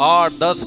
8, 10,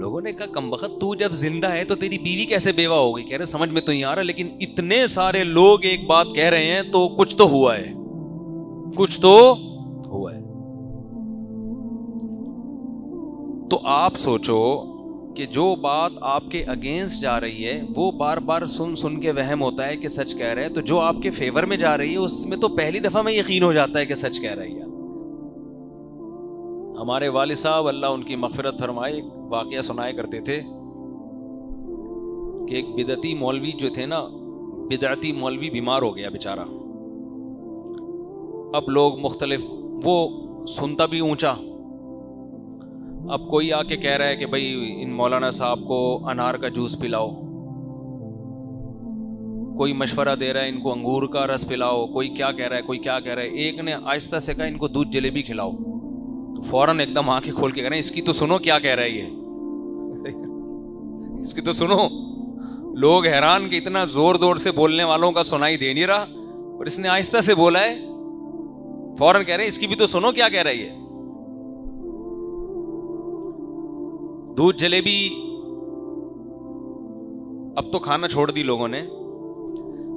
لوگوں نے کہا کمبخت تو جب زندہ ہے تو تیری بیوی کیسے بیوہ ہو گئی؟ کہہ رہے سمجھ میں تو نہیں آ رہا، لیکن اتنے سارے لوگ ایک بات کہہ رہے ہیں تو کچھ تو ہوا ہے، کچھ تو ہوا ہے۔ تو آپ سوچو کہ جو بات آپ کے اگینسٹ جا رہی ہے وہ بار بار سن کے وہم ہوتا ہے کہ سچ کہہ رہے ہیں، تو جو آپ کے فیور میں جا رہی ہے اس میں تو پہلی دفعہ میں یقین ہو جاتا ہے کہ سچ کہہ رہی ہے۔ ہمارے والد صاحب اللہ ان کی مغفرت فرمائے ایک واقعہ سنایا کرتے تھے کہ ایک بدعتی مولوی جو تھے نا، بدعتی مولوی بیمار ہو گیا بیچارہ۔ اب لوگ مختلف، وہ سنتا بھی اونچا، اب کوئی آ کے کہہ رہا ہے کہ بھائی ان مولانا صاحب کو انار کا جوس پلاؤ، کوئی مشورہ دے رہا ہے ان کو انگور کا رس پلاؤ، کوئی کیا کہہ رہا ہے، کوئی کیا کہہ رہا ہے۔ ایک نے آہستہ سے کہا ان کو دودھ جلیبی کھلاؤ، تو فوراً ایک دم آنکھیں کھول کے کہہ رہے ہیں اس کی تو سنو کیا کہہ رہا ہے یہ، اس کی تو سنو۔ لوگ حیران کہ اتنا زور زور سے بولنے والوں کا سنائی دے نہیں رہا، اور اس نے آہستہ سے بولا ہے، فوراً کہہ رہے ہیں اس کی بھی تو سنو کیا کہہ رہی ہے۔ دودھ جلیبی اب تو کھانا چھوڑ دی لوگوں نے،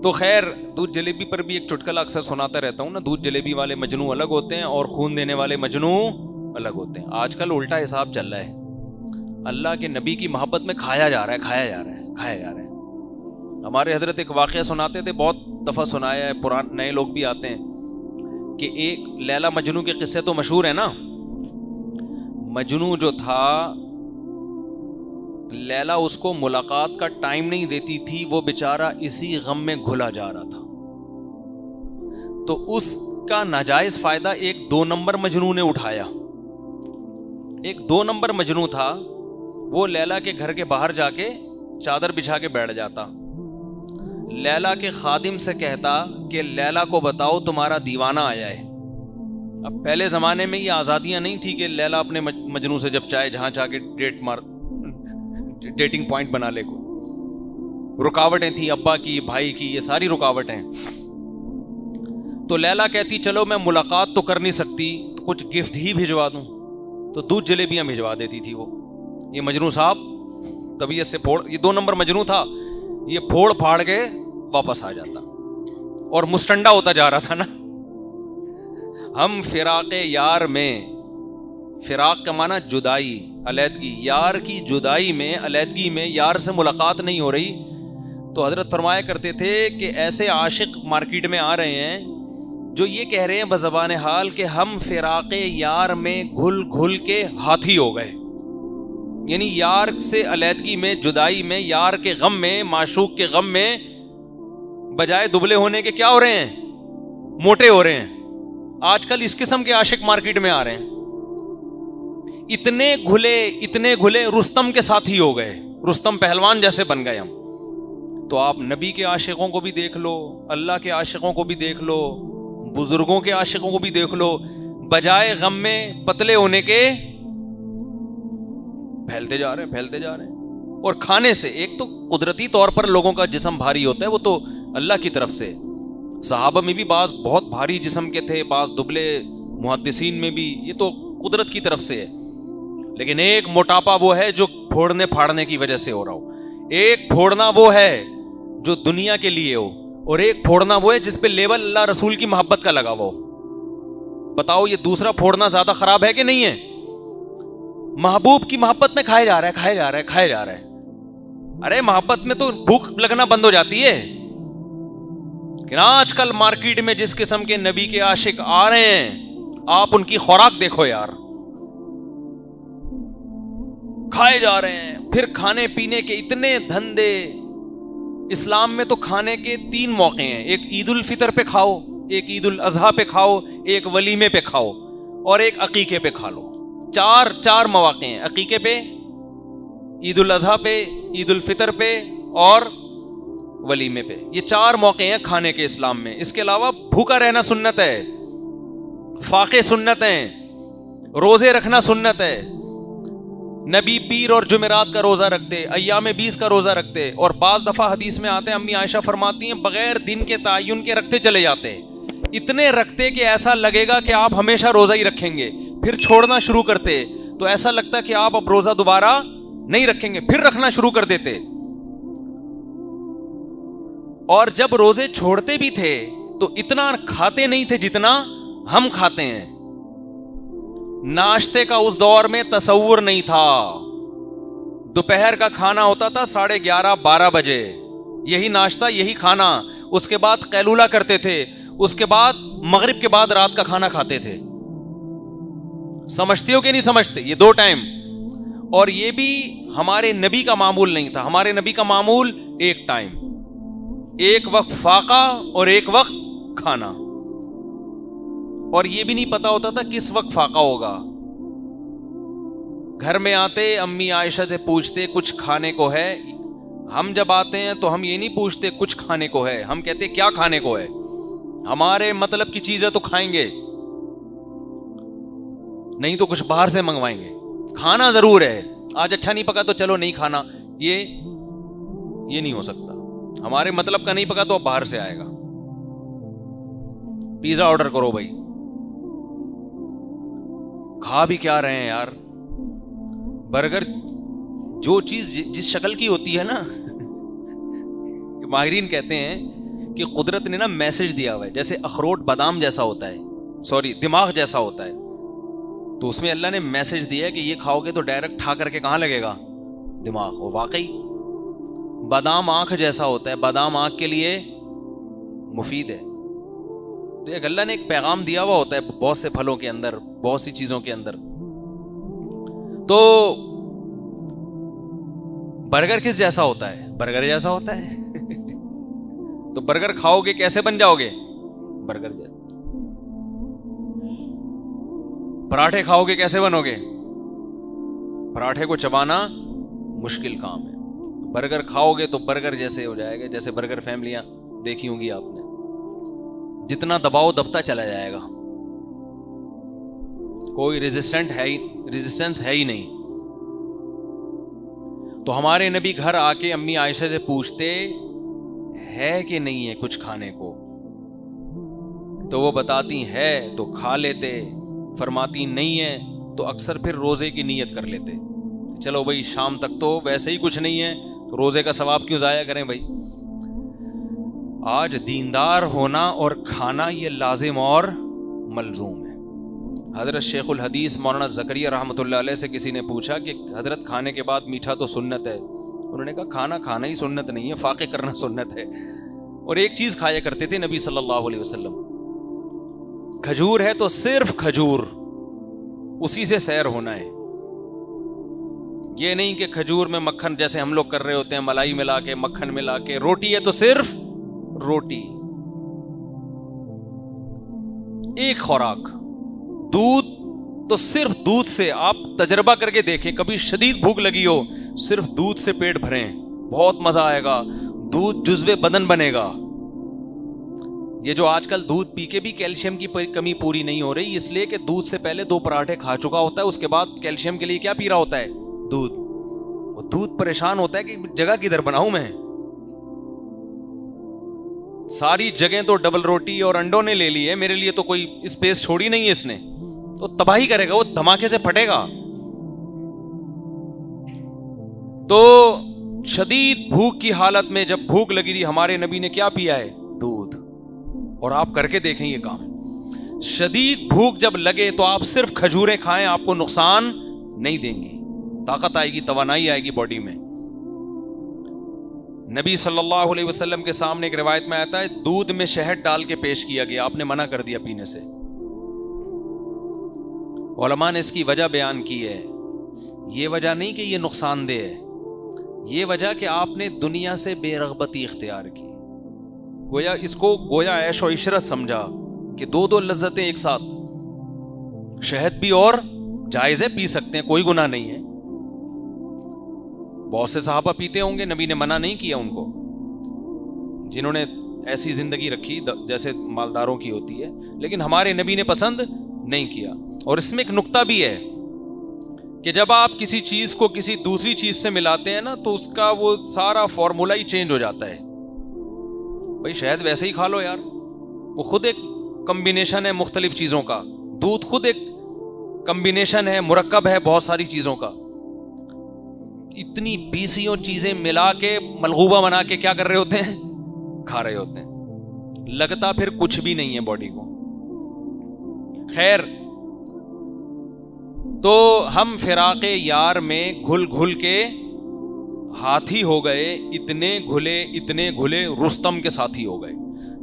تو خیر دودھ جلیبی پر بھی ایک چٹکلا اکثر سناتا رہتا ہوں نا، دودھ جلیبی والے مجنو الگ ہوتے ہیں اور خون دینے والے مجنو الگ ہوتے ہیں۔ آج کل الٹا حساب چل رہا ہے، اللہ کے نبی کی محبت میں کھایا جا رہا ہے، کھایا جا رہا ہے، کھایا جا رہا ہے۔ ہمارے حضرت ایک واقعہ سناتے تھے، بہت دفعہ سنایا ہے، پرانے نئے لوگ بھی آتے ہیں، کہ ایک لیلا مجنو کے قصے تو مشہور ہیں نا۔ مجنو جو تھا، لیلا اس کو ملاقات کا ٹائم نہیں دیتی تھی، وہ بیچارہ اسی غم میں گھلا جا رہا تھا، تو اس کا ناجائز فائدہ ایک 2 نمبر مجنو نے اٹھایا۔ ایک 2 نمبر مجنو تھا، وہ لیلا کے گھر کے باہر جا کے چادر بچھا کے بیٹھ جاتا، لیلا کے خادم سے کہتا کہ لیلا کو بتاؤ تمہارا دیوانہ آیا ہے۔ اب پہلے زمانے میں یہ آزادیاں نہیں تھی کہ لیلا اپنے مجنو سے جب چاہے جہاں چاہ کے ڈیٹنگ پوائنٹ بنا لے، کو رکاوٹیں تھیں، ابا کی، بھائی کی، یہ ساری رکاوٹیں۔ تو لیلا کہتی چلو میں ملاقات تو کر نہیں سکتی، تو کچھ گفٹ ہی بھجوا دوں، تو دودھ جلیبیاں بھجوا دیتی تھی وہ۔ یہ مجنو صاحب طبیعت سے یہ 2 نمبر مجنو تھا، یہ پھوڑ پھاڑ کے واپس آ جاتا، اور مستنڈا ہوتا جا رہا تھا نا۔ ہم فراق یار میں، فراق کا معنی جدائی، علیحدگی، یار کی جدائی میں، علیحدگی میں یار سے ملاقات نہیں ہو رہی، تو حضرت فرمایا کرتے تھے کہ ایسے عاشق مارکیٹ میں آ رہے ہیں جو یہ کہہ رہے ہیں بزبان حال کہ ہم فراق یار میں گھل گھل کے ہاتھی ہو گئے، یعنی یار سے علیحدگی میں، جدائی میں، یار کے غم میں، معشوق کے غم میں، بجائے دبلے ہونے کے کیا ہو رہے ہیں؟ موٹے ہو رہے ہیں۔ آج کل اس قسم کے عاشق مارکیٹ میں آ رہے ہیں، اتنے گھلے رستم کے ساتھی ہو گئے، رستم پہلوان جیسے بن گئے ہم۔ تو آپ نبی کے عاشقوں کو بھی دیکھ لو، اللہ کے عاشقوں کو بھی دیکھ لو، بزرگوں کے عاشقوں کو بھی دیکھ لو، بجائے غم میں پتلے ہونے کے پھیلتے جا رہے ہیں۔ اور کھانے سے، ایک تو قدرتی طور پر لوگوں کا جسم بھاری ہوتا ہے، وہ تو اللہ کی طرف سے، صحابہ میں بھی بعض بہت بھاری جسم کے تھے، بعض دبلے، محدثین میں بھی، یہ تو قدرت کی طرف سے ہے۔ لیکن ایک موٹاپا وہ ہے جو پھوڑنے پھاڑنے کی وجہ سے ہو رہا ہو، ایک پھوڑنا وہ ہے جو دنیا کے لیے ہو، اور ایک پھوڑنا وہ ہے جس پہ لیبل اللہ رسول کی محبت کا لگا ہوا ہو۔ بتاؤ یہ دوسرا پھوڑنا زیادہ خراب ہے کہ نہیں ہے؟ محبوب کی محبت میں کھایا جا رہا ہے۔ ارے محبت میں تو بھوک لگنا بند ہو جاتی ہے، لیکن آج کل مارکیٹ میں جس قسم کے نبی کے عاشق آ رہے ہیں، آپ ان کی خوراک دیکھو یار، کھائے جا رہے ہیں۔ پھر کھانے پینے کے اتنے دھندے، اسلام میں تو کھانے کے 3 موقع ہیں، ایک عید الفطر پہ کھاؤ، ایک عید الاضحیٰ پہ کھاؤ، ایک ولیمے پہ کھاؤ، اور ایک عقیقے پہ کھا لو۔ چار مواقع ہیں، عقیقے پہ، عید الاضحیٰ پہ، عید الفطر پہ، اور ولیمے پہ۔ یہ 4 موقع ہیں کھانے کے اسلام میں۔ اس کے علاوہ بھوکا رہنا سنت ہے، فاقے سنت ہیں، روزے رکھنا سنت ہے۔ نبی پیر اور جمعرات کا روزہ رکھتے، ایام 20 کا روزہ رکھتے، اور بعض دفعہ حدیث میں آتے ہیں، امی عائشہ فرماتی ہیں بغیر دن کے تعین کے رکھتے چلے جاتے، اتنے رکھتے کہ ایسا لگے گا کہ آپ ہمیشہ روزہ ہی رکھیں گے، پھر چھوڑنا شروع کرتے تو ایسا لگتا کہ آپ اب روزہ دوبارہ نہیں رکھیں گے، پھر رکھنا شروع کر دیتے. اور جب روزے چھوڑتے بھی تھے تو اتنا کھاتے نہیں تھے جتنا ہم کھاتے ہیں. ناشتے کا اس دور میں تصور نہیں تھا. دوپہر کا کھانا ہوتا تھا 11:30-12 بجے، یہی ناشتہ یہی کھانا. اس کے بعد قیلولہ کرتے تھے، اس کے بعد مغرب کے بعد رات کا کھانا کھاتے تھے. سمجھتے ہو کہ نہیں سمجھتے؟ یہ 2 ٹائم. اور یہ بھی ہمارے نبی کا معمول نہیں تھا. ہمارے نبی کا معمول 1 ٹائم، 1 وقت فاقہ اور 1 وقت کھانا. اور یہ بھی نہیں پتا ہوتا تھا کس وقت فاقہ ہوگا. گھر میں آتے امی عائشہ سے پوچھتے کچھ کھانے کو ہے. ہم جب آتے ہیں تو ہم یہ نہیں پوچھتے کچھ کھانے کو ہے، ہم کہتے کیا کھانے کو ہے. ہمارے مطلب کی چیزیں تو کھائیں گے، نہیں تو کچھ باہر سے منگوائیں گے. کھانا ضرور ہے، آج اچھا نہیں پکا تو چلو نہیں کھانا، یہ نہیں ہو سکتا. ہمارے مطلب کا نہیں پکا تو اب باہر سے آئے گا. پیزا آرڈر کرو بھائی. کھا بھی کیا رہے ہیں یار؟ برگر جو چیز جس شکل کی ہوتی ہے نا، ماہرین کہتے ہیں کہ قدرت نے نا میسج دیا ہوا ہے. جیسے اخروٹ بادام جیسا ہوتا ہے، دماغ جیسا ہوتا ہے، تو اس میں اللہ نے میسج دیا ہے کہ یہ کھاؤ گے تو ڈائریکٹ کھا کر کے کہاں لگے گا؟ دماغ. اور واقعی بادام آنکھ جیسا ہوتا ہے، بادام آنکھ کے لیے مفید ہے. تو ایک اللہ نے ایک پیغام دیا ہوا ہوتا ہے بہت سے پھلوں کے اندر، بہت سی چیزوں کے اندر. تو برگر کس جیسا ہوتا ہے؟ برگر جیسا ہوتا ہے. تو برگر کھاؤ گے کیسے بن جاؤ گے؟ برگر جیسا. پراٹھے کھاؤ گے کیسے بنو گے؟ پراٹھے کو چبانا مشکل کام ہے. برگر کھاؤ گے تو برگر جیسے ہو جائے گا. جیسے برگر فیملیاں دیکھی ہوں گی آپ نے، جتنا دباؤ دبتا چلا جائے گا، کوئی ریزسٹنس ہے ہی نہیں. تو ہمارے نبی گھر آ کے امی عائشہ سے پوچھتے ہے کہ نہیں ہے کچھ کھانے کو، تو وہ بتاتی ہے تو کھا لیتے، فرماتی نہیں ہے تو اکثر پھر روزے کی نیت کر لیتے. چلو بھائی شام تک تو ویسے ہی کچھ نہیں ہے، تو روزے کا ثواب کیوں ضائع کریں بھائی. آج دیندار ہونا اور کھانا یہ لازم اور ملزوم ہے. حضرت شیخ الحدیث مولانا زکریا رحمۃ اللہ علیہ سے کسی نے پوچھا کہ حضرت کھانے کے بعد میٹھا تو سنت ہے. انہوں نے کہا کھانا ہی سنت نہیں ہے، فاقے کرنا سنت ہے. اور ایک چیز کھایا کرتے تھے نبی صلی اللہ علیہ وسلم، کھجور ہے تو صرف کھجور، اسی سے سیر ہونا ہے. یہ نہیں کہ کھجور میں مکھن جیسے ہم لوگ کر رہے ہوتے ہیں، ملائی ملا کے مکھن ملا کے. روٹی ہے تو صرف روٹی، ایک خوراک. دودھ تو صرف دودھ سے. آپ تجربہ کر کے دیکھیں، کبھی شدید بھوک لگی ہو، صرف دودھ سے پیٹ بھریں، بہت مزہ آئے گا. دودھ جزو بدن بنے گا. یہ جو آج کل دودھ پی کے بھی کیلشیم کی کمی پوری نہیں ہو رہی، اس لیے کہ دودھ سے پہلے 2 پراٹھے کھا چکا ہوتا ہے، اس کے بعد کیلشیم کے لیے کیا پی رہا ہوتا ہے؟ دودھ. وہ دودھ پریشان ہوتا ہے کہ جگہ کدھر بناؤں میں. ساری جگہیں تو ڈبل روٹی اور انڈوں نے لے لی ہے، میرے لیے تو کوئی اسپیس چھوڑی نہیں ہے اس نے. تو تباہی کرے گا، وہ دھماکے سے پھٹے گا. تو شدید بھوک کی حالت میں جب بھوک لگی رہی، ہمارے نبی نے کیا پیا ہے؟ دودھ. اور آپ کر کے دیکھیں یہ کام. شدید بھوک جب لگے تو آپ صرف کھجوریں کھائیں، آپ کو نقصان نہیں دیں گی، طاقت آئے گی، توانائی آئے گی باڈی میں. نبی صلی اللہ علیہ وسلم کے سامنے ایک روایت میں آتا ہے دودھ میں شہد ڈال کے پیش کیا گیا، آپ نے منع کر دیا پینے سے. علماء نے اس کی وجہ بیان کی ہے. یہ وجہ نہیں کہ یہ نقصان دہ ہے، یہ وجہ کہ آپ نے دنیا سے بے رغبتی اختیار کی. گویا عیش و عشرت سمجھا کہ 2 لذتیں ایک ساتھ. شہد بھی اور جائز ہے، پی سکتے ہیں، کوئی گناہ نہیں ہے. بہت سے صحابہ پیتے ہوں گے، نبی نے منع نہیں کیا ان کو، جنہوں نے ایسی زندگی رکھی جیسے مالداروں کی ہوتی ہے، لیکن ہمارے نبی نے پسند نہیں کیا. اور اس میں ایک نقطہ بھی ہے کہ جب آپ کسی چیز کو کسی دوسری چیز سے ملاتے ہیں نا، تو اس کا وہ سارا فارمولا ہی چینج ہو جاتا ہے. بھائی شہد ویسے ہی کھا لو یار، وہ خود ایک کمبینیشن ہے مختلف چیزوں کا. دودھ خود ایک کمبینیشن ہے، مرکب ہے بہت ساری چیزوں کا. اتنی بیسیوں چیزیں ملا کے ملغوبہ بنا کے کیا کر رہے ہوتے ہیں؟ کھا رہے ہوتے ہیں، لگتا پھر کچھ بھی نہیں ہے باڈی کو۔ خیر، تو ہم فراق یار میں گھل گھل کے ہاتھی ہو گئے، اتنے گھلے رستم کے ساتھی ہو گئے۔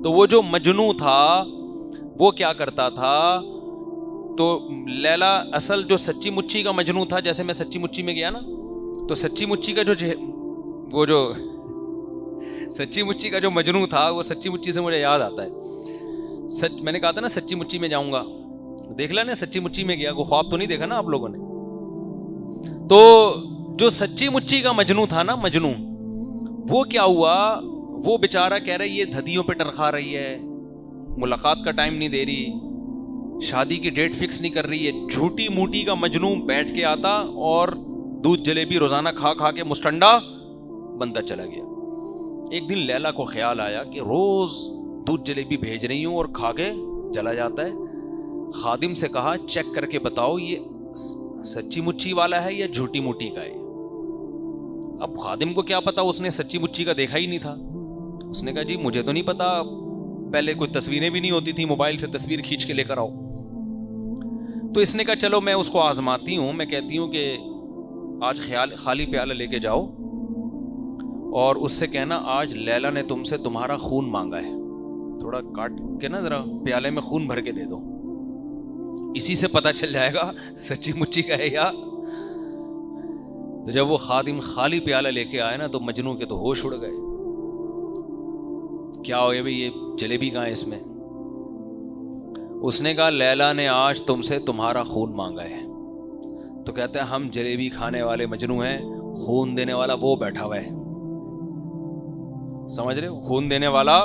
تو وہ جو مجنوں تھا وہ کیا کرتا تھا، تو لیلا اصل جو سچی مچی کا مجنوں تھا، جیسے میں سچی مچی میں گیا نا، تو سچی مچی کا سچی مچی کا جو مجنوں تھا، وہ سچی مچی سے مجھے یاد آتا ہے، میں نے کہا تھا نا سچی مچی میں جاؤں گا، دیکھ لیں نا سچی مچی میں گیا، کوئی خواب تو نہیں دیکھا نا آپ لوگوں نے؟ تو جو سچی مچی کا مجنوں تھا نا، مجنوں، وہ کیا ہوا، وہ بیچارہ کہہ رہا ہے یہ دھدیوں پہ ٹرخا رہی ہے، ملاقات کا ٹائم نہیں دے رہی، شادی کی ڈیٹ فکس نہیں کر رہی ہے، جھوٹی موٹی کا مجنوں بیٹھ کے آتا اور دودھ جلیبی روزانہ کھا کھا کے مستنڈا بنتا چلا گیا۔ ایک دن لیلا کو خیال آیا کہ روز دودھ جلیبی بھیج رہی ہوں اور کھا کے چلا جاتا ہے، خادم سے کہا چیک کر کے بتاؤ یہ سچی مچی والا ہے یا جھوٹی موٹی کا ہے۔ اب خادم کو کیا پتا، اس نے سچی مچی کا دیکھا ہی نہیں تھا، اس نے کہا جی مجھے تو نہیں پتا، پہلے کوئی تصویریں بھی نہیں ہوتی تھی، موبائل سے تصویر کھینچ کے لے کر آؤ۔ تو اس نے کہا چلو میں اس کو آزماتی ہوں، میں کہتی ہوں کہ آج خالی پیالہ لے کے جاؤ اور اس سے کہنا آج لیلا نے تم سے تمہارا خون مانگا ہے، تھوڑا کاٹ کے نا ذرا پیالے میں خون بھر کے دے دو، اسی سے پتہ چل جائے گا سچی مچی کا ہے یا۔ تو جب وہ خادم خالی پیالہ لے کے آئے نا تو مجنوں کے تو ہوش اڑ گئے، کیا ہو گیا بھئی یہ جلیبی کہاں ہے اس میں؟ اس نے کہا لیلا نے آج تم سے تمہارا خون مانگا ہے۔ تو کہتا ہے ہم جلیبی کھانے والے مجنوں ہیں، خون دینے والا وہ بیٹھا ہوا ہے، سمجھ رہے ہو؟ خون دینے والا۔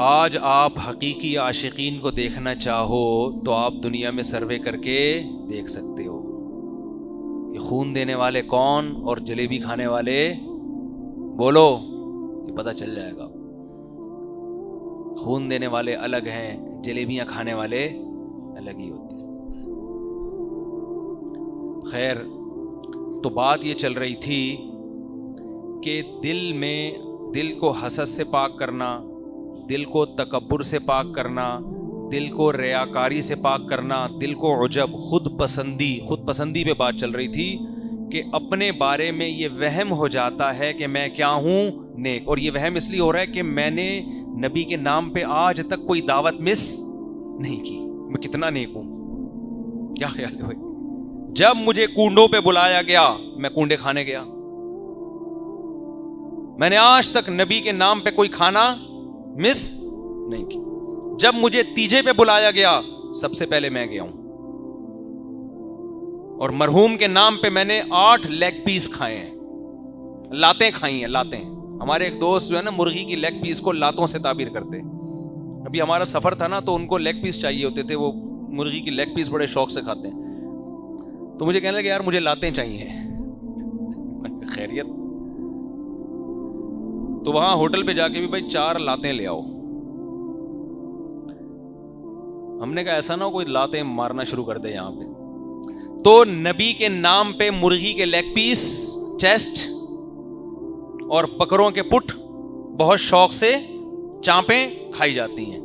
آج آپ حقیقی عاشقین کو دیکھنا چاہو تو آپ دنیا میں سروے کر کے دیکھ سکتے ہو کہ خون دینے والے کون اور جلیبی کھانے والے، بولو، یہ پتہ چل جائے گا۔ خون دینے والے الگ ہیں، جلیبیاں کھانے والے الگ ہی ہوتے ہیں۔ خیر، تو بات یہ چل رہی تھی کہ دل کو حسد سے پاک کرنا، دل کو تکبر سے پاک کرنا، دل کو ریاکاری سے پاک کرنا، دل کو عجب، خود پسندی پہ بات چل رہی تھی کہ اپنے بارے میں یہ وہم ہو جاتا ہے کہ میں کیا ہوں، نیک۔ اور یہ وہم اس لیے ہو رہا ہے کہ میں نے نبی کے نام پہ آج تک کوئی دعوت مس نہیں کی، میں کتنا نیک ہوں۔ کیا خیال ہے بھائی؟ جب مجھے کنڈوں پہ بلایا گیا میں کنڈے کھانے گیا، میں نے آج تک نبی کے نام پہ کوئی کھانا مس نہیں کی۔ جب مجھے تیجے پہ بلایا گیا سب سے پہلے میں گیا ہوں، اور مرحوم کے نام پہ میں نے 8 لیگ پیس کھائے ہیں، لاتیں کھائی ہیں، لاتیں۔ ہمارے ایک دوست جو ہے نا مرغی کی لیگ پیس کو لاتوں سے تعبیر کرتے، ابھی ہمارا سفر تھا نا تو ان کو لیگ پیس چاہیے ہوتے تھے، وہ مرغی کی لیگ پیس بڑے شوق سے کھاتے ہیں، تو مجھے کہنے لگے یار مجھے لاتیں چاہیے۔ خیریت؟ تو وہاں ہوٹل پہ جا کے بھی بھائی 4 لاتیں لے آؤ۔ ہم نے کہا ایسا نہ ہو کوئی لاتیں مارنا شروع کر دے یہاں پہ۔ تو نبی کے نام پہ مرغی کے لیگ پیس، چیسٹ اور بکروں کے پٹ بہت شوق سے چانپیں کھائی جاتی ہیں۔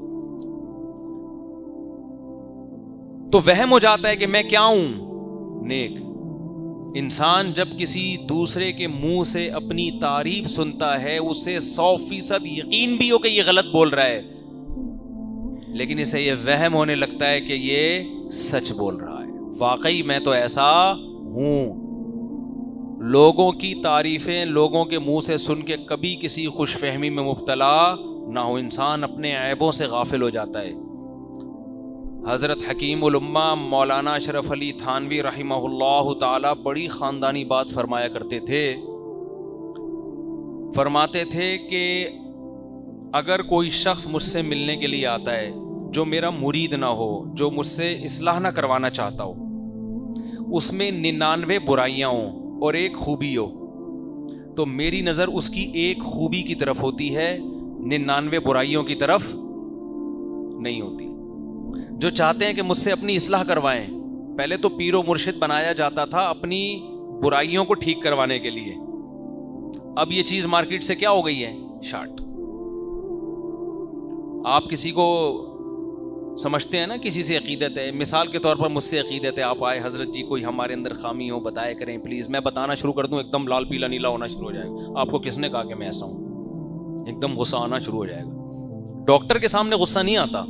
تو وہم ہو جاتا ہے کہ میں کیا ہوں، نیک۔ انسان جب کسی دوسرے کے منہ سے اپنی تعریف سنتا ہے اسے 100% یقین بھی ہو کہ یہ غلط بول رہا ہے، لیکن اسے یہ وہم ہونے لگتا ہے کہ یہ سچ بول رہا ہے، واقعی میں تو ایسا ہوں۔ لوگوں کی تعریفیں لوگوں کے منہ سے سن کے کبھی کسی خوش فہمی میں مبتلا نہ ہو، انسان اپنے عیبوں سے غافل ہو جاتا ہے۔ حضرت حکیم الامہ مولانا اشرف علی تھانوی رحمہ اللہ تعالی بڑی خاندانی بات فرمایا کرتے تھے، فرماتے تھے کہ اگر کوئی شخص مجھ سے ملنے کے لیے آتا ہے جو میرا مرید نہ ہو، جو مجھ سے اصلاح نہ کروانا چاہتا ہو، اس میں 99 برائیاں ہوں اور ایک خوبی ہو، تو میری نظر اس کی ایک خوبی کی طرف ہوتی ہے، 99 برائیوں کی طرف نہیں ہوتی۔ جو چاہتے ہیں کہ مجھ سے اپنی اصلاح کروائیں، پہلے تو پیر و مرشد بنایا جاتا تھا اپنی برائیوں کو ٹھیک کروانے کے لیے. اب یہ چیز مارکیٹ سے کیا ہو گئی ہے؟ شارٹ. آپ کسی کو سمجھتے ہیں نا, کسی سے عقیدت ہے, مثال کے طور پر مجھ سے عقیدت ہے, آپ آئے حضرت جی کوئی ہمارے اندر خامی ہو بتایا کریں پلیز, میں بتانا شروع کر دوں ایک دم لال پیلا نیلا ہونا شروع ہو جائے گا. آپ کو کس نے کہا کہ میں ایسا ہوں؟ ایک دم غصہ آنا شروع ہو جائے گا. ڈاکٹر کے سامنے غصہ نہیں آتا.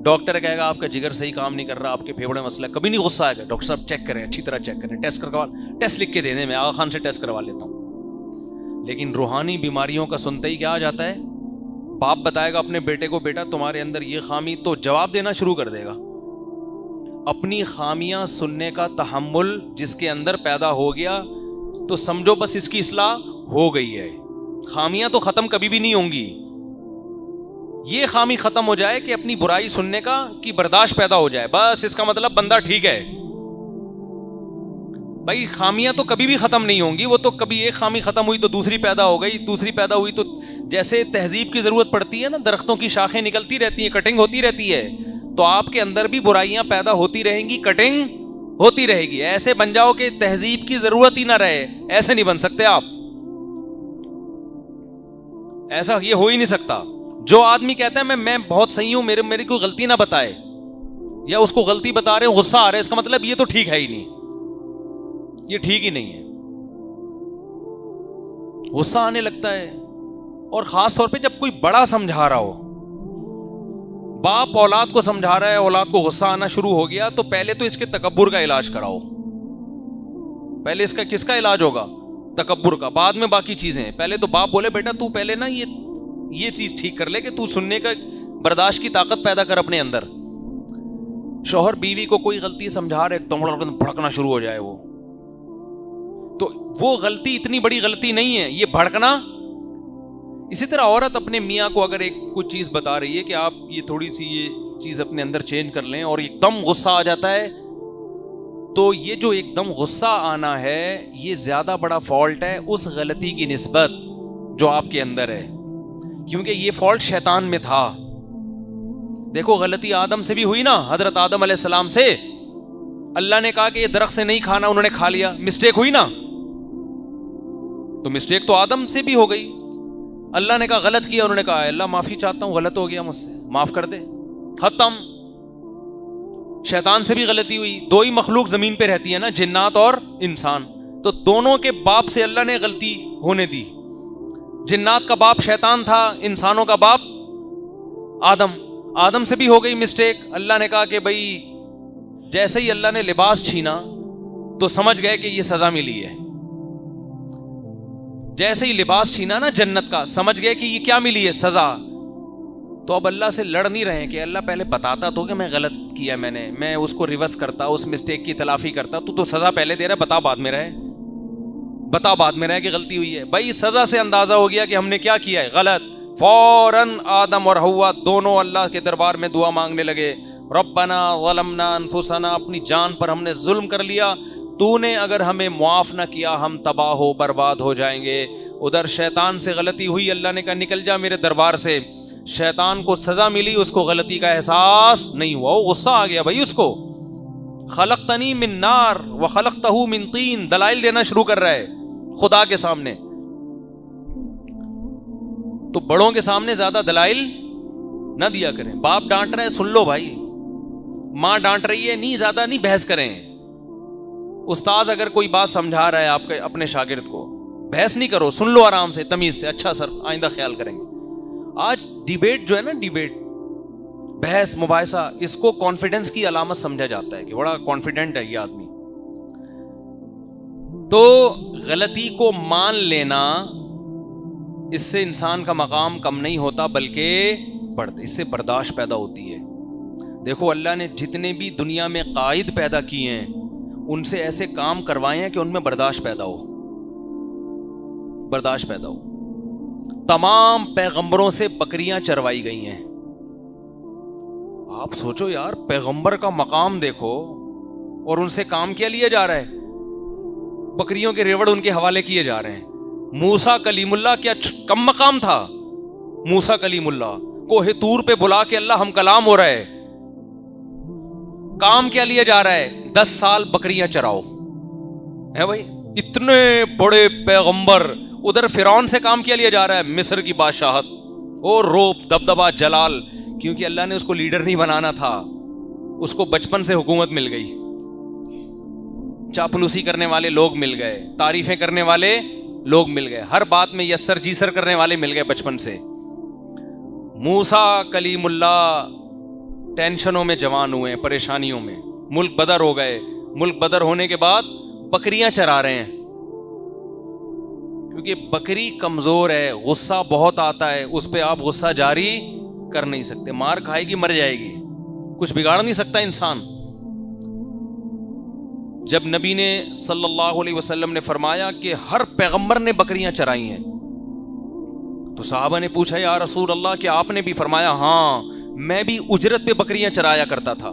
ڈاکٹر کہے گا آپ کا جگر صحیح کام نہیں کر رہا, آپ کے پھیپھڑے مسئلہ, کبھی نہیں غصہ آئے گا. ڈاکٹر صاحب چیک کریں, اچھی طرح چیک کریں, ٹیسٹ لکھ کے دے دیں, میں آغا خان سے ٹیسٹ کروا لیتا ہوں. لیکن روحانی بیماریوں کا سنتے ہی کیا آ جاتا ہے؟ باپ بتائے گا اپنے بیٹے کو, بیٹا تمہارے اندر یہ خامی, تو جواب دینا شروع کر دے گا. اپنی خامیاں سننے کا تحمل جس کے اندر پیدا ہو گیا تو سمجھو بس اس کی اصلاح ہو گئی ہے. خامیاں تو ختم کبھی بھی نہیں ہوں گی. یہ خامی ختم ہو جائے کہ اپنی برائی سننے کا کی برداشت پیدا ہو جائے, بس اس کا مطلب بندہ ٹھیک ہے. بھائی خامیاں تو کبھی بھی ختم نہیں ہوں گی, وہ تو کبھی ایک خامی ختم ہوئی تو دوسری پیدا ہو گئی, دوسری پیدا ہوئی تو جیسے تہذیب کی ضرورت پڑتی ہے نا, درختوں کی شاخیں نکلتی رہتی ہیں, کٹنگ ہوتی رہتی ہے, تو آپ کے اندر بھی برائیاں پیدا ہوتی رہیں گی, کٹنگ ہوتی رہے گی. ایسے بن جاؤ کہ تہذیب کی ضرورت ہی نہ رہے, ایسے نہیں بن سکتے آپ. ایسا یہ ہو ہی نہیں سکتا. جو آدمی کہتا ہے میں بہت صحیح ہوں, میری کوئی غلطی نہ بتائے, یا اس کو غلطی بتا رہے ہیں غصہ آ رہا ہے, اس کا مطلب یہ تو ٹھیک ہے ہی نہیں, یہ ٹھیک ہی نہیں ہے. غصہ آنے لگتا ہے, اور خاص طور پہ جب کوئی بڑا سمجھا رہا ہو, باپ اولاد کو سمجھا رہا ہے, اولاد کو غصہ آنا شروع ہو گیا, تو پہلے تو اس کے تکبر کا علاج کراؤ. پہلے اس کا کس کا علاج ہوگا؟ تکبر کا, بعد میں باقی چیزیں. پہلے تو باپ بولے بیٹا تو پہلے نا یہ چیز ٹھیک کر لے کہ تو سننے کا برداشت کی طاقت پیدا کر اپنے اندر. شوہر بیوی کو کوئی غلطی سمجھا رہے, ایک دم بھڑکنا شروع ہو جائے, تو وہ غلطی اتنی بڑی غلطی نہیں ہے, یہ بھڑکنا. اسی طرح عورت اپنے میاں کو اگر کوئی چیز بتا رہی ہے کہ آپ یہ تھوڑی سی یہ چیز اپنے اندر چینج کر لیں, اور ایک دم غصہ آ جاتا ہے, تو یہ جو ایک دم غصہ آنا ہے یہ زیادہ بڑا فالٹ ہے اس غلطی کی نسبت جو آپ کے اندر ہے, کیونکہ یہ فالٹ شیطان میں تھا. دیکھو غلطی آدم سے بھی ہوئی نا, حضرت آدم علیہ السلام سے. اللہ نے کہا کہ یہ درخت سے نہیں کھانا, انہوں نے کھا لیا, مسٹیک ہوئی نا, تو مسٹیک تو آدم سے بھی ہو گئی. اللہ نے کہا غلط کیا, انہوں نے کہا اللہ معافی چاہتا ہوں, غلط ہو گیا مجھ سے, معاف کر دے, ختم. شیطان سے بھی غلطی ہوئی. دو ہی مخلوق زمین پہ رہتی ہے نا, جنات اور انسان, تو دونوں کے باپ سے اللہ نے غلطی ہونے دی. جنات کا باپ شیطان تھا, انسانوں کا باپ آدم سے بھی ہو گئی مسٹیک. اللہ نے کہا کہ بھائی جیسے ہی اللہ نے لباس چھینا تو سمجھ گئے کہ یہ سزا ملی ہے. جیسے ہی لباس چھینا نا جنت کا, سمجھ گئے کہ یہ کیا ملی ہے, سزا. تو اب اللہ سے لڑ نہیں رہے کہ اللہ پہلے بتاتا تو کہ میں غلط کیا, میں اس کو ریورس کرتا, اس مسٹیک کی تلافی کرتا, تو سزا پہلے دے رہا ہے, بتا بعد میں رہے کہ غلطی ہوئی ہے. بھائی سزا سے اندازہ ہو گیا کہ ہم نے کیا کیا ہے, غلط. فوراً آدم اور حوا دونوں اللہ کے دربار میں دعا مانگنے لگے, ربنا ظلمنا انفسنا, اپنی جان پر ہم نے ظلم کر لیا, تو نے اگر ہمیں معاف نہ کیا ہم تباہ ہو برباد ہو جائیں گے. ادھر شیطان سے غلطی ہوئی, اللہ نے کہا نکل جا میرے دربار سے. شیطان کو سزا ملی, اس کو غلطی کا احساس نہیں ہوا, وہ غصہ آ گیا بھائی اس کو. خلقتنی من نار وخلقتہ من طین, دلائل دینا شروع کر رہا ہے خدا کے سامنے. تو بڑوں کے سامنے زیادہ دلائل نہ دیا کریں. باپ ڈانٹ رہے ہیں سن لو بھائی, ماں ڈانٹ رہی ہے نہیں, زیادہ نہیں بحث کریں. استاذ اگر کوئی بات سمجھا رہا ہے آپ کے اپنے شاگرد کو, بحث نہیں کرو, سن لو آرام سے تمیز سے, اچھا سر آئندہ خیال کریں گے. آج ڈیبیٹ جو ہے نا, ڈیبیٹ بحث مباحثہ, اس کو کانفیڈنس کی علامت سمجھا جاتا ہے کہ بڑا کانفیڈنٹ ہے یہ آدمی. تو غلطی کو مان لینا, اس سے انسان کا مقام کم نہیں ہوتا بلکہ بڑھتا, اس سے برداشت پیدا ہوتی ہے. دیکھو اللہ نے جتنے بھی دنیا میں قائد پیدا کیے ہیں ان سے ایسے کام کروائے ہیں کہ ان میں برداشت پیدا ہو. تمام پیغمبروں سے بکریاں چروائی گئی ہیں. آپ سوچو یار, پیغمبر کا مقام دیکھو, اور ان سے کام کیا لیا جا رہا ہے, بکریوں کے ریوڑ ان کے حوالے کیے جا رہے ہیں. موسیٰ کلیم اللہ کیا کم مقام تھا, موسیٰ کلیم اللہ کوہ طور پہ بلا کے اللہ ہم کلام ہو رہا ہے, کام کیا لیا جا رہا ہے؟ 10 سال بکریاں چراؤ ہے بھائی. اتنے بڑے پیغمبر, ادھر فرعون سے کام کیا لیا جا رہا ہے, مصر کی بادشاہت اور روب دبدبا جلال, کیونکہ اللہ نے اس کو لیڈر نہیں بنانا تھا, اس کو بچپن سے حکومت مل گئی, چاپلوسی کرنے والے لوگ مل گئے, تعریفیں کرنے والے لوگ مل گئے, ہر بات میں یسر جیسر کرنے والے مل گئے بچپن سے. موسیٰ کلیم اللہ ٹینشنوں میں جوان ہوئے, پریشانیوں میں, ملک بدر ہو گئے, ملک بدر ہونے کے بعد بکریاں چرا رہے ہیں, کیونکہ بکری کمزور ہے, غصہ بہت آتا ہے, اس پہ آپ غصہ جاری کر نہیں سکتے, مار کھائے گی مر جائے گی, کچھ بگاڑ نہیں سکتا انسان. جب نبی نے صلی اللہ علیہ وسلم نے فرمایا کہ ہر پیغمبر نے بکریاں چرائی ہیں, تو صحابہ نے پوچھا یا رسول اللہ کہ آپ نے بھی؟ فرمایا ہاں, میں بھی اجرت پہ بکریاں چرایا کرتا تھا.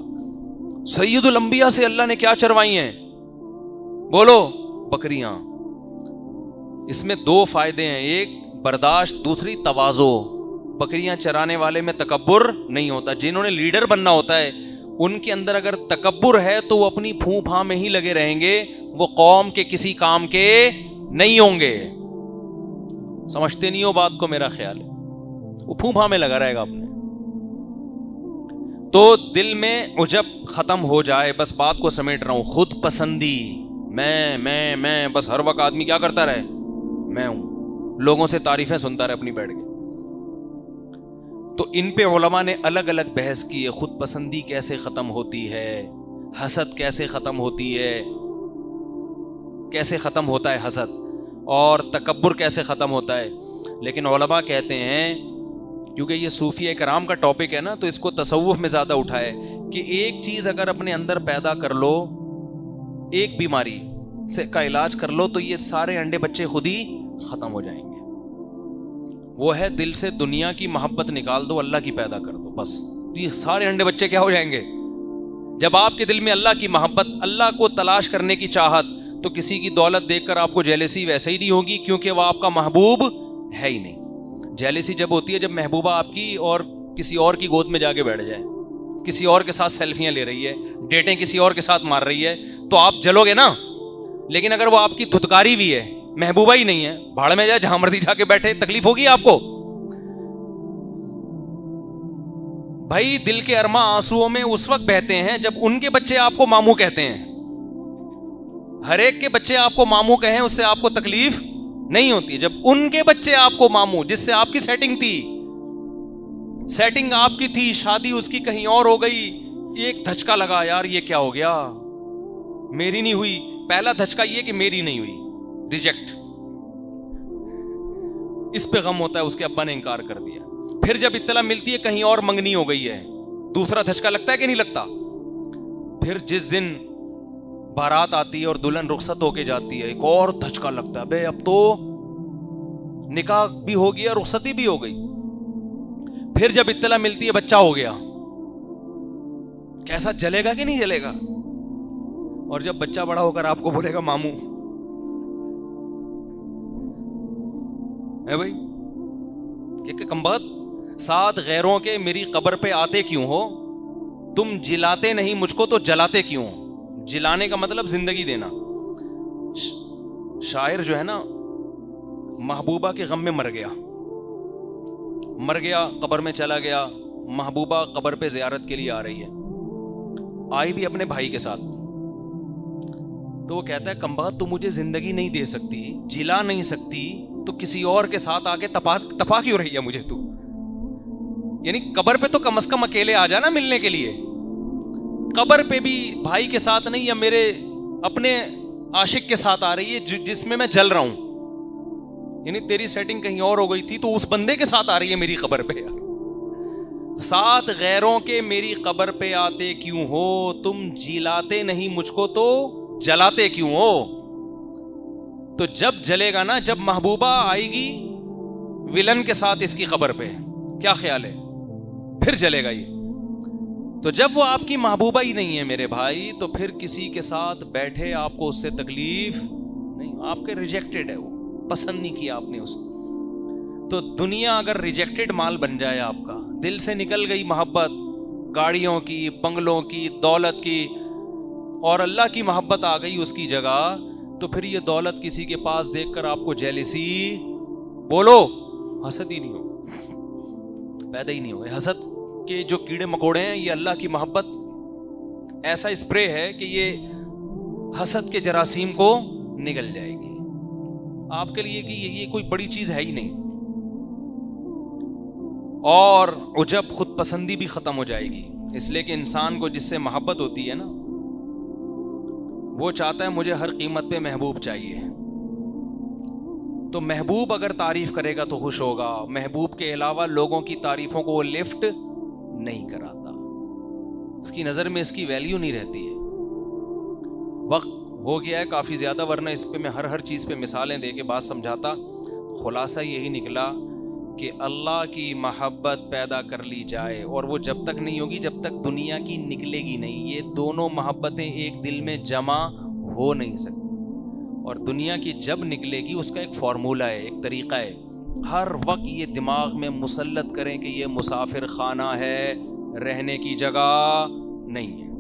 سید الانبیاء سے اللہ نے کیا چروائی ہیں؟ بولو, بکریاں. اس میں 2 فائدے ہیں, ایک برداشت, دوسری تواضع. بکریاں چرانے والے میں تکبر نہیں ہوتا. جنہوں نے لیڈر بننا ہوتا ہے ان کے اندر اگر تکبر ہے تو وہ اپنی پھوں پھاں میں ہی لگے رہیں گے, وہ قوم کے کسی کام کے نہیں ہوں گے. سمجھتے نہیں ہو بات کو, میرا خیال ہے وہ پھوں پھاں میں لگا رہے گا اپنے. تو دل میں عجب ختم ہو جائے, بس بات کو سمیٹ رہا ہوں, خود پسندی, میں بس ہر وقت آدمی کیا کرتا رہے, میں ہوں, لوگوں سے تعریفیں سنتا رہے اپنی بیٹھ کے. تو ان پہ علماء نے الگ الگ بحث کی ہے, خود پسندی کیسے ختم ہوتی ہے, حسد کیسے ختم ہوتی ہے, کیسے ختم ہوتا ہے حسد, اور تکبر کیسے ختم ہوتا ہے. لیکن علماء کہتے ہیں, کیونکہ یہ صوفیہ کرام کا ٹاپک ہے نا, تو اس کو تصوف میں زیادہ اٹھائے کہ ایک چیز اگر اپنے اندر پیدا کر لو, ایک بیماری سے کا علاج کر لو, تو یہ سارے انڈے بچے خود ہی ختم ہو جائیں گے. وہ ہے دل سے دنیا کی محبت نکال دو, اللہ کی پیدا کر دو, بس یہ سارے انڈے بچے کیا ہو جائیں گے. جب آپ کے دل میں اللہ کی محبت, اللہ کو تلاش کرنے کی چاہت, تو کسی کی دولت دیکھ کر آپ کو جیلسی ویسے ہی نہیں ہوگی, کیونکہ وہ آپ کا محبوب ہے ہی نہیں. جیلسی جب ہوتی ہے جب محبوبہ آپ کی اور کسی اور کی گود میں جا کے بیٹھ جائے, کسی اور کے ساتھ سیلفیاں لے رہی ہے, ڈیٹیں کسی اور کے ساتھ مار رہی ہے, تو آپ جلو گے نا. لیکن اگر وہ آپ کی دھتکاری بھی ہے, محبوبہ ہی نہیں ہے, بھاڑ میں جائے جہاں مرضی جا کے بیٹھے, تکلیف ہوگی آپ کو. بھائی دل کے ارماں آنسوؤں میں اس وقت بہتے ہیں جب ان کے بچے آپ کو ماموں کہتے ہیں. ہر ایک کے بچے آپ کو ماموں کہیں, اس سے آپ کو تکلیف نہیں ہوتی. جب ان کے بچے آپ کو ماموں, جس سے آپ کی سیٹنگ تھی, سیٹنگ آپ کی تھی, شادی اس کی کہیں اور ہو گئی, ایک دھچکا لگا, یار یہ کیا ہو گیا, میری نہیں ہوئی. پہلا دھچکا یہ کہ میری نہیں ہوئی, ریجیکٹ, اس پہ غم ہوتا ہے, اس کے ابا نے انکار کر دیا. پھر جب اطلاع ملتی ہے کہیں اور منگنی ہو گئی ہے, دوسرا دھچکا لگتا ہے کہ نہیں لگتا. پھر جس دن بارات آتی ہے اور دلہن رخصت ہو کے جاتی ہے, ایک اور دھچکا لگتا ہے, بے اب تو نکاح بھی ہو گیا, رخصتی بھی ہو گئی. پھر جب اطلاع ملتی ہے بچہ ہو گیا, کیسا جلے گا کہ نہیں جلے گا. اور جب بچہ بڑا ہو کر آپ کو بولے گا ماموں, ہے بھائی کہ کمبخت, 7 غیروں کے میری قبر پہ آتے کیوں ہو, تم جلاتے نہیں مجھ کو تو جلاتے کیوں. جلانے کا مطلب زندگی دینا. شاعر جو ہے نا, محبوبہ کے غم میں مر گیا, قبر میں چلا گیا, محبوبہ قبر پہ زیارت کے لیے آ رہی ہے, آئی بھی اپنے بھائی کے ساتھ. تو وہ کہتا ہے کمبخت تو مجھے زندگی نہیں دے سکتی, جلا نہیں سکتی, تو کسی اور کے ساتھ آ کے تپا کیوں رہی ہے مجھے تو. یعنی قبر پہ تو کم از کم اکیلے آ جانا ملنے کے لیے, قبر پہ بھی بھائی کے ساتھ نہیں, یا میرے اپنے عاشق کے ساتھ آ رہی ہے جس میں جل رہا ہوں. یعنی تیری سیٹنگ کہیں اور ہو گئی تھی, تو اس بندے کے ساتھ آ رہی ہے میری قبر پہ. 7 غیروں کے میری قبر پہ آتے کیوں ہو, تم جلاتے نہیں مجھ کو تو جلاتے کیوں ہو. تو جب جلے گا نا, جب محبوبہ آئے گی ولن کے ساتھ اس کی قبر پہ, کیا خیال ہے, پھر جلے گا یہ. تو جب وہ آپ کی محبوبہ ہی نہیں ہے میرے بھائی, تو پھر کسی کے ساتھ بیٹھے آپ کو اس سے تکلیف نہیں, آپ کے ریجیکٹڈ ہے, وہ پسند نہیں کیا آپ نے اس کو. تو دنیا اگر ریجیکٹڈ مال بن جائے آپ کا, دل سے نکل گئی محبت, گاڑیوں کی، بنگلوں کی، دولت کی، اور اللہ کی محبت آ گئی اس کی جگہ، تو پھر یہ دولت کسی کے پاس دیکھ کر آپ کو جیلسی، بولو، حسد ہی نہیں ہوگا، پیدا ہی نہیں ہوگا۔ حسد کے جو کیڑے مکوڑے ہیں، یہ اللہ کی محبت ایسا اسپرے ہے کہ یہ حسد کے جراثیم کو نگل جائے گی آپ کے لیے، کہ یہ کوئی بڑی چیز ہے ہی نہیں۔ اور عجب، خود پسندی بھی ختم ہو جائے گی، اس لیے کہ انسان کو جس سے محبت ہوتی ہے نا، وہ چاہتا ہے مجھے ہر قیمت پہ محبوب چاہیے۔ تو محبوب اگر تعریف کرے گا تو خوش ہوگا، محبوب کے علاوہ لوگوں کی تعریفوں کو وہ لفٹ نہیں کراتا، اس کی نظر میں اس کی ویلیو نہیں رہتی ہے۔ وقت ہو گیا ہے کافی زیادہ، ورنہ اس پہ میں ہر چیز پہ مثالیں دے کے بات سمجھاتا۔ خلاصہ یہی نکلا کہ اللہ کی محبت پیدا کر لی جائے، اور وہ جب تک نہیں ہوگی جب تک دنیا کی نکلے گی نہیں۔ یہ دونوں محبتیں ایک دل میں جمع ہو نہیں سکتی، اور دنیا کی جب نکلے گی اس کا ایک فارمولہ ہے، ایک طریقہ ہے۔ ہر وقت یہ دماغ میں مسلط کریں کہ یہ مسافر خانہ ہے، رہنے کی جگہ نہیں ہے۔